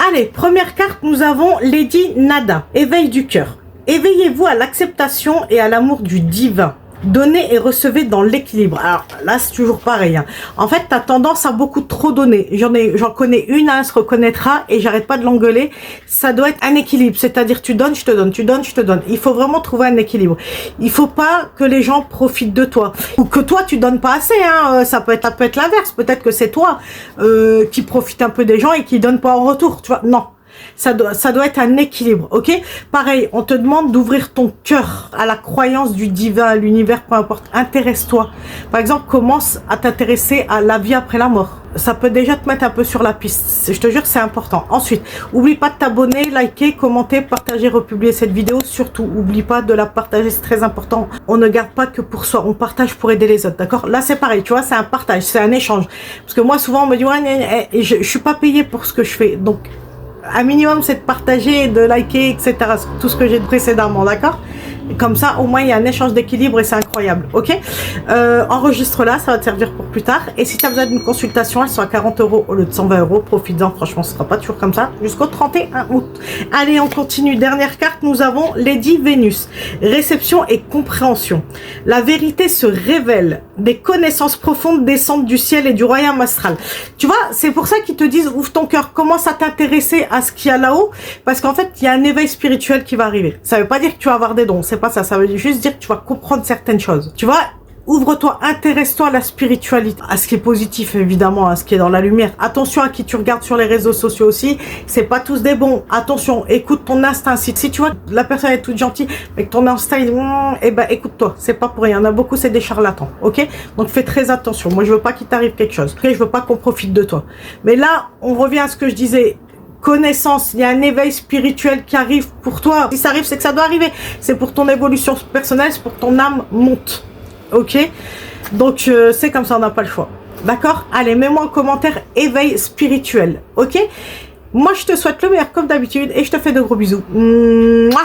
Allez, première carte, nous avons Lady Nada, éveil du cœur. Éveillez-vous à l'acceptation et à l'amour du divin. Donnez et recevez dans l'équilibre. Alors là, c'est toujours pareil. Hein. En fait, tu as tendance à beaucoup trop donner. J'en connais une, elle se reconnaîtra et j'arrête pas de l'engueuler. Ça doit être un équilibre. C'est-à-dire, tu donnes, je te donne, tu donnes, je te donne. Il faut vraiment trouver un équilibre. Il faut pas que les gens profitent de toi. Ou que toi, tu donnes pas assez. Hein. Ça peut être l'inverse. Peut-être que c'est toi qui profite un peu des gens et qui donne pas en retour. Tu vois, non. Ça doit être un équilibre, ok? Pareil, on te demande d'ouvrir ton cœur à la croyance du divin, à l'univers, peu importe. Intéresse-toi. Par exemple, commence à t'intéresser à la vie après la mort. Ça peut déjà te mettre un peu sur la piste. Je te jure, c'est important. Ensuite, oublie pas de t'abonner, liker, commenter, partager, republier cette vidéo. Surtout, oublie pas de la partager, c'est très important. On ne garde pas que pour soi, on partage pour aider les autres, d'accord? Là, c'est pareil, tu vois, c'est un partage, c'est un échange. Parce que moi, souvent, on me dit, ouais, je suis pas payé pour ce que je fais. Donc, un minimum, c'est de partager, de liker, etc. Tout ce que j'ai dit précédemment, d'accord? Comme ça, au moins, il y a un échange d'équilibre et c'est incroyable, ok? Enregistre-la, ça va te servir pour plus tard. Et si tu as besoin d'une consultation, elles sont à 40 € au lieu de 120 €. Profites-en, franchement, ce sera pas toujours comme ça. Jusqu'au 31 août. Allez, on continue. Dernière carte, nous avons Lady Vénus. Réception et compréhension. La vérité se révèle. Des connaissances profondes descendent du ciel et du royaume astral. Tu vois, c'est pour ça qu'ils te disent, ouvre ton cœur, commence à t'intéresser à ce qu'il y a là-haut. Parce qu'en fait, il y a un éveil spirituel qui va arriver. Ça veut pas dire que tu vas avoir des dons. C'est pas ça, ça veut juste dire que tu vas comprendre certaines choses. Tu vois, ouvre-toi, intéresse-toi à la spiritualité, à ce qui est positif évidemment, à ce qui est dans la lumière. Attention à qui tu regardes sur les réseaux sociaux aussi, c'est pas tous des bons. Attention, écoute ton instinct. Si tu vois que la personne est toute gentille, mais que ton instinct il dit, eh ben écoute-toi, c'est pas pour rien. Il y en a beaucoup, c'est des charlatans, ok? Donc fais très attention. Moi je veux pas qu'il t'arrive quelque chose, ok? Je veux pas qu'on profite de toi. Mais là, on revient à ce que je disais. Connaissance, il y a un éveil spirituel qui arrive pour toi. Si ça arrive, c'est que ça doit arriver. C'est pour ton évolution personnelle, c'est pour que ton âme monte. Ok? Donc, c'est comme ça, on n'a pas le choix. D'accord? Allez, mets-moi en commentaire éveil spirituel. Ok? Moi, je te souhaite le meilleur comme d'habitude et je te fais de gros bisous. Mouah.